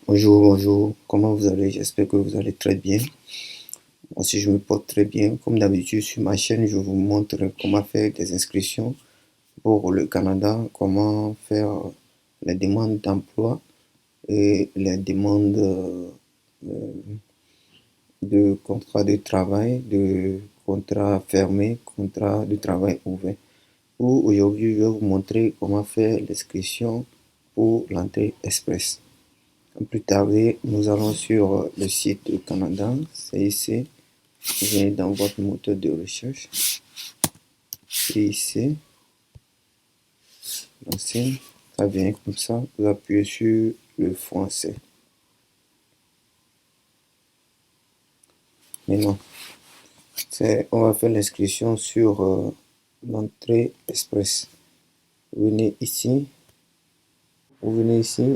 Bonjour, bonjour, comment vous allez? J'espère que vous allez très bien. Moi aussi, je me porte très bien. Comme d'habitude, sur ma chaîne, je vous montre comment faire des inscriptions pour le Canada, comment faire les demandes d'emploi et les demandes de contrat de travail, de contrat fermé, contrat de travail ouvert. Aujourd'hui, je vais vous montrer comment faire l'inscription pour l'entrée express. Sans plus tarder, nous allons sur le site du Canada, c'est ici. Vous venez dans votre moteur de recherche, et ici, lancer, ça vient comme ça, vous appuyez sur le français. Maintenant, on va faire l'inscription sur l'entrée express. Vous venez ici,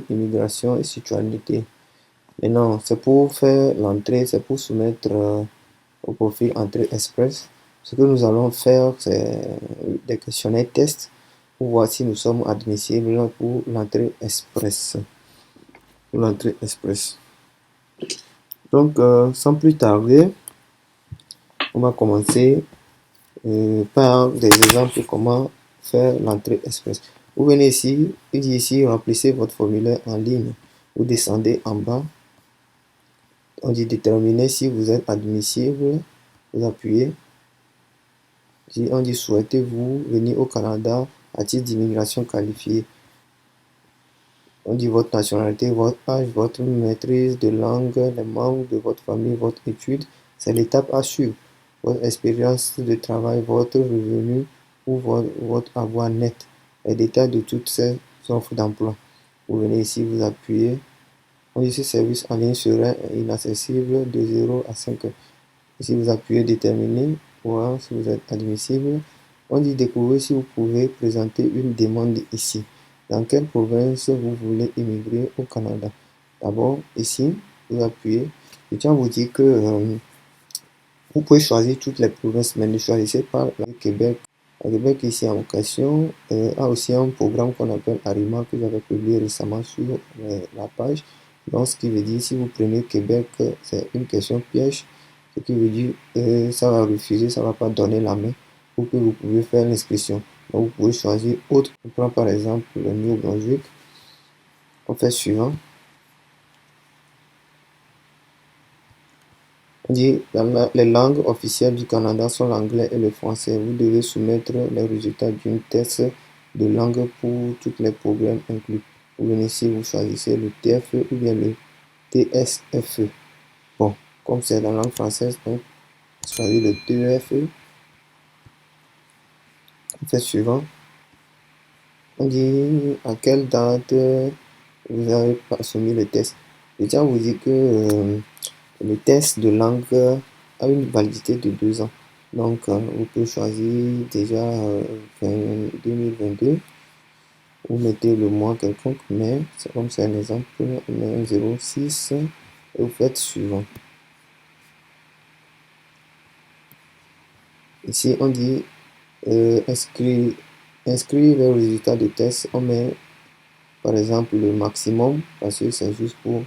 immigration et citoyenneté. Maintenant, c'est pour faire l'entrée, c'est pour soumettre au profil entrée express. Ce que nous allons faire, c'est des questionnaires tests pour voir si nous sommes admissibles pour l'entrée express. Donc, sans plus tarder, on va commencer par des exemples de comment faire l'entrée express. Vous venez ici, il dit ici, remplissez votre formulaire en ligne. Vous descendez en bas. On dit déterminer si vous êtes admissible. Vous appuyez. On dit souhaitez-vous venir au Canada à titre d'immigration qualifiée. On dit votre nationalité, votre âge, votre maîtrise de langue, les membres de votre famille, votre étude. C'est l'étape à suivre. Votre expérience de travail, votre revenu ou votre avoir net. Les détails de toutes ces offres d'emploi. Vous venez ici, vous appuyez. On dit ce service en ligne serait inaccessible de 0 à 5 heures. Ici, vous appuyez déterminer, voir si vous êtes admissible. On dit découvrir si vous pouvez présenter une demande ici. Dans quelle province vous voulez immigrer au Canada? D'abord, ici, vous appuyez. Je tiens à vous dire que vous pouvez choisir toutes les provinces, mais ne choisissez pas le Québec. Le Québec, ici, en question, a aussi un programme qu'on appelle Arima, que j'avais publié récemment sur la page. Donc, ce qui veut dire, si vous prenez Québec, c'est une question piège. Ce qui veut dire, ça va refuser, ça ne va pas donner la main pour que vous pouvez faire l'inscription. Donc, vous pouvez choisir autre. On prend par exemple le New-Brunswick. On fait suivant. On dit les langues officielles du Canada sont l'anglais et le français. Vous devez soumettre les résultats d'une test de langue pour tous les programmes inclus. Vous venez ici, vous choisissez le TFE ou bien le TSFE. Bon, comme c'est la langue française, donc choisissez le TEFE. On fait suivant. On dit à quelle date vous avez soumis le test. Je tiens à vous dire que le test de langue a une validité de 2 ans. Donc, vous pouvez choisir déjà 2022. Vous mettez le mois quelconque, mais c'est comme c'est un exemple, on met un 06 et vous faites suivant. Ici, on dit inscrire les résultats de test. On met par exemple le maximum parce que c'est juste pour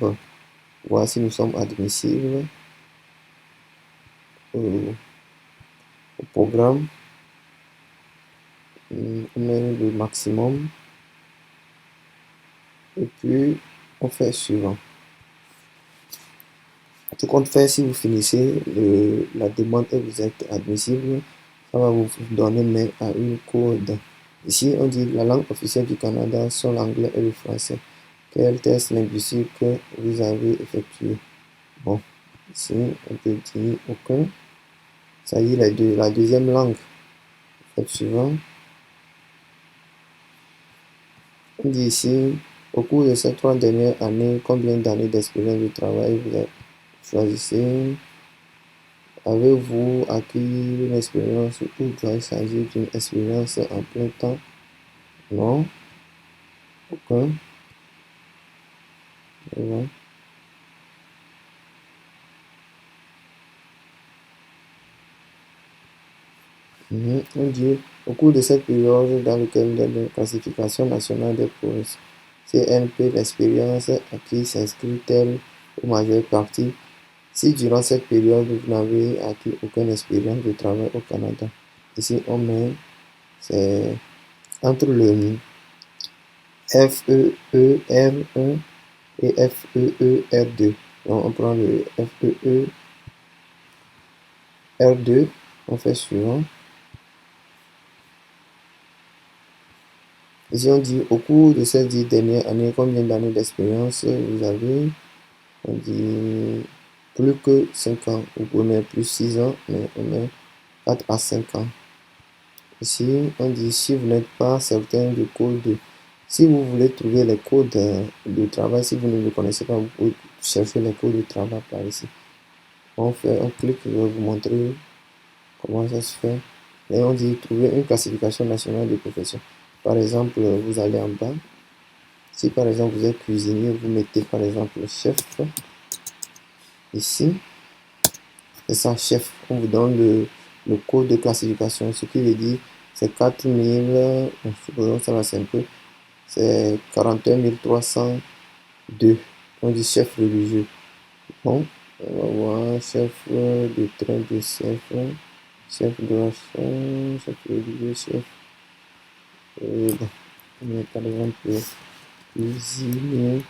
voir si nous sommes admissibles au programme. On met le maximum et puis on fait suivant. Tout compte fait, si vous finissez la demande et vous êtes admissible, ça va vous donner main à une code. Ici, on dit la langue officielle du Canada sont l'anglais et le français. Quel test linguistique vous avez effectué? Bon, ici, on peut dire aucun. Ça y est, la deuxième langue. Faites suivant. On dit ici, au cours de ces 3 dernières années, combien d'années d'expérience de travail vous avez choisi? Avez-vous acquis une expérience ou doit-il s'agir d'une expérience en plein temps? Non, aucun. Voilà. On dit, au cours de cette période dans laquelle la classification nationale des provinces, CNP, l'expérience acquise s'inscrit telle ou majeure partie si durant cette période vous n'avez acquis aucune expérience de travail au Canada. Ici on met, c'est entre le FEER1 et FEER2. Donc on prend le FEER2, on fait suivant. Ici on dit au cours de ces 10 dernières années, combien d'années d'expérience vous avez? On dit plus que 5 ans, vous pouvez mettre plus 6 ans, mais on met 4 à 5 ans. Ici, on dit si vous n'êtes pas certain du code, si vous voulez trouver les codes de travail, si vous ne le connaissez pas, vous pouvez chercher les codes de travail par ici. On fait un clic, je vais vous montrer comment ça se fait. Et on dit trouver une classification nationale de profession. Par exemple, vous allez en bas. Si par exemple vous êtes cuisinier, vous mettez par exemple chef. Ici, c'est ça, chef. On vous donne le code de classification, ce qui veut dire c'est 4000, supposons ça va c'est un peu, c'est 41 302. On dit chef religieux. Bon, on va voir chef de train de chef, chef de restaurant, chef religieux, chef. Bon, on met par exemple cuisinier,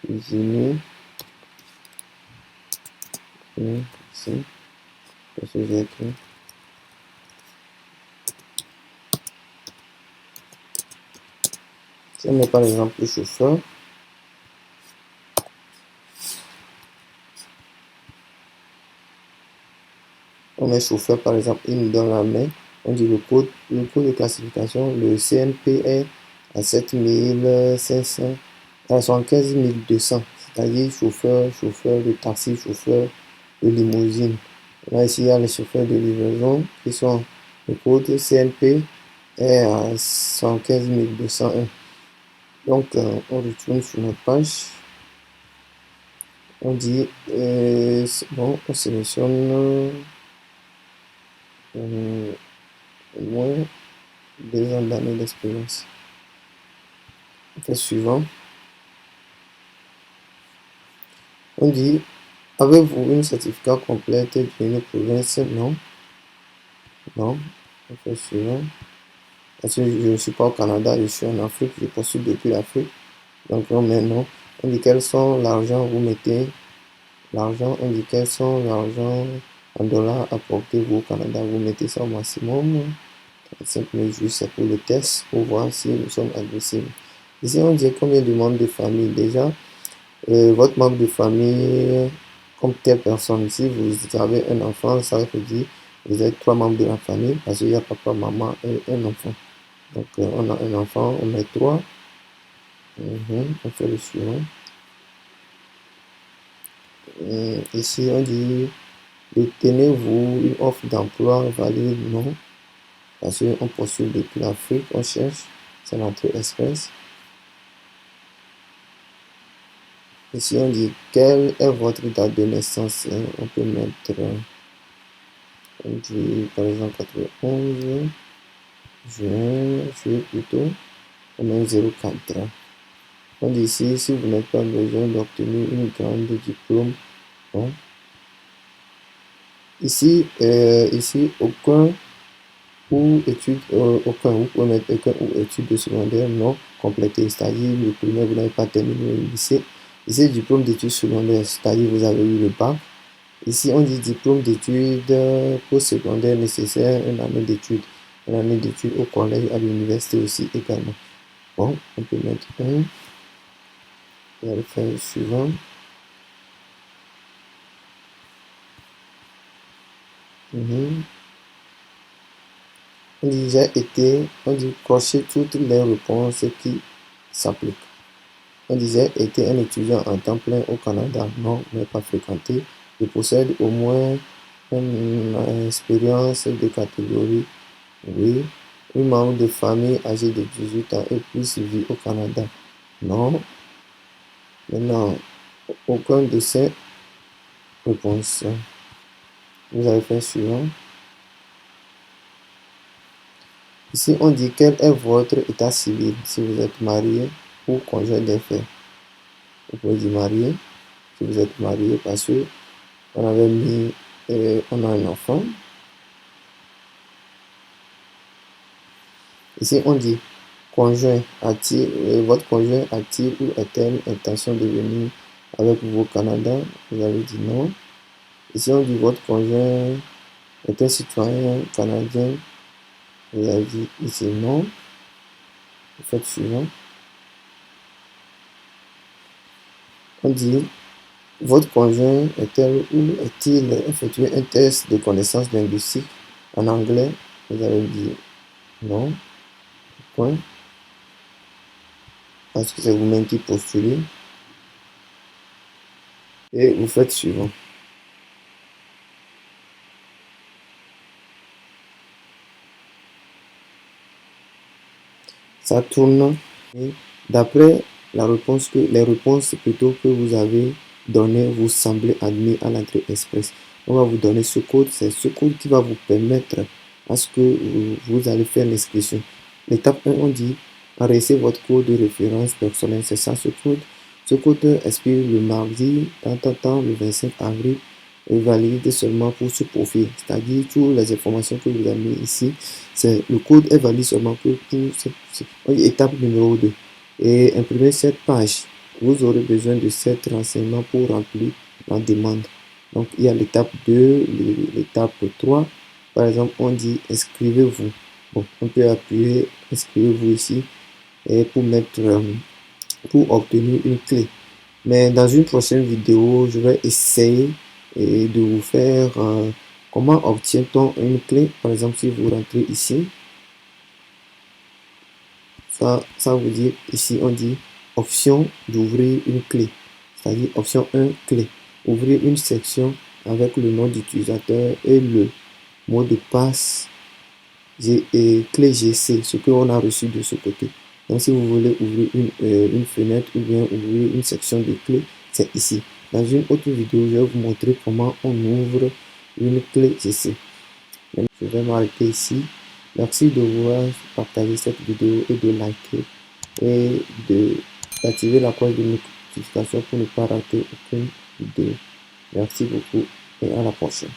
cuisinier. Ici, parce que j'ai écrit. Si on met par exemple le chauffeur, on met chauffeur par exemple, il nous donne la main, on dit le code de classification, le CNP est à 7500, à 75 200, c'est-à-dire chauffeur de taxi, chauffeur de limousine. Là ici il y a les chauffeurs de livraison qui sont, le code CNP est à 115 201. Donc on retourne sur notre page. On dit, bon, on sélectionne au moins 2 ans d'années d'expérience. On fait suivant. On dit, avez-vous une certificat complète d'une province? Non. Non. On fait suivant. Parce que je ne suis pas au Canada, je suis en Afrique, je postule depuis l'Afrique. Donc on met non. On dit quels sont l'argent, vous mettez l'argent, on dit quels sont l'argent en dollars apportés vous au Canada, vous mettez ça au maximum. 35 mesures, c'est pour le test, pour voir si nous sommes admissibles. Ici, on dit combien de membres de famille. Déjà, votre membre de famille, comme telle personne, si vous avez un enfant, ça veut dire vous êtes 3 membres de la famille, parce qu'il y a papa, maman et un enfant. Donc, on a un enfant, on met 3. On fait le suivant. Ici, on dit, détenez-vous une offre d'emploi valide? Non. Parce qu'on postule depuis l'Afrique, on cherche, c'est l'entrée express. Ici, on dit, quelle est votre date de naissance? On peut mettre, on dit, par exemple, 91, juin plutôt, on met 04. On dit ici, si vous n'êtes pas besoin d'obtenir une grande diplôme, bon. Ici, aucun ou études, aucun, vous pouvez mettre aucun ou études de secondaire non complétées, c'est-à-dire le primaire, vous n'avez pas terminé le lycée. Ici, diplôme d'études secondaires, c'est-à-dire vous avez eu le bac. Ici, on dit diplôme d'études postsecondaires nécessaire, une année d'études au collège, à l'université aussi également. Bon, on peut mettre un. On va le faire le suivant. On dit j'ai été, on dit cocher toutes les réponses qui s'appliquent. On disait été un étudiant en temps plein au Canada, non, mais pas fréquenté. Je possède au moins une expérience de catégorie, oui. Un membre de famille âgé de 18 ans et plus vit au Canada, non. Maintenant, aucun de ces réponses. Vous avez fait suivant. Ici, on dit quel est votre état civil. Si vous êtes marié, ou conjoint d'un frère. Vous pouvez dire marié, si vous êtes marié, parce que on avait mis, on a un enfant. Ici, on dit conjoint a-t-il, votre conjoint a-t-il ou a-t-elle intention de venir avec vous au Canada? Vous avez dit non. Ici, on dit votre conjoint est un citoyen canadien. Vous avez dit ici non. Vous faites suivant. On dit votre conjoint est-elle ou est-il effectué un test de connaissances linguistiques en anglais? Vous avez dit non. Point. Parce que c'est vous-même qui postulez. Et vous faites suivant. Ça tourne. D'après les réponses plutôt que vous avez données, vous semblez admis à l'entrée express. On va vous donner ce code. C'est ce code qui va vous permettre à ce que vous allez faire l'inscription. L'étape 1, on dit enregistrer votre code de référence personnelle. C'est ça ce code. Ce code expire le mardi, le 25 avril, et valide seulement pour ce profil. C'est-à-dire toutes les informations que vous avez mis ici, le code est valide seulement que pour étape numéro 2. Et imprimer cette page. Vous aurez besoin de cet renseignement pour remplir la demande. Donc il y a l'étape 2, l'étape 3. Par exemple, on dit inscrivez-vous. Bon, on peut appuyer inscrivez-vous ici et pour obtenir une clé. Mais dans une prochaine vidéo, je vais essayer de vous faire comment obtient-on une clé. Par exemple, si vous rentrez ici, ça veut dire ici on dit option d'ouvrir une clé, c'est-à-dire option 1 clé, ouvrir une section avec le nom d'utilisateur et le mot de passe et clé GC, ce que on a reçu de ce côté. Donc si vous voulez ouvrir une fenêtre ou bien ouvrir une section de clés, c'est ici. Dans une autre vidéo, je vais vous montrer comment on ouvre une clé GC. Je vais m'arrêter ici. Merci de voir partager cette vidéo et de liker et d'activer la cloche de notification pour ne pas rater aucune vidéo. Merci beaucoup et à la prochaine.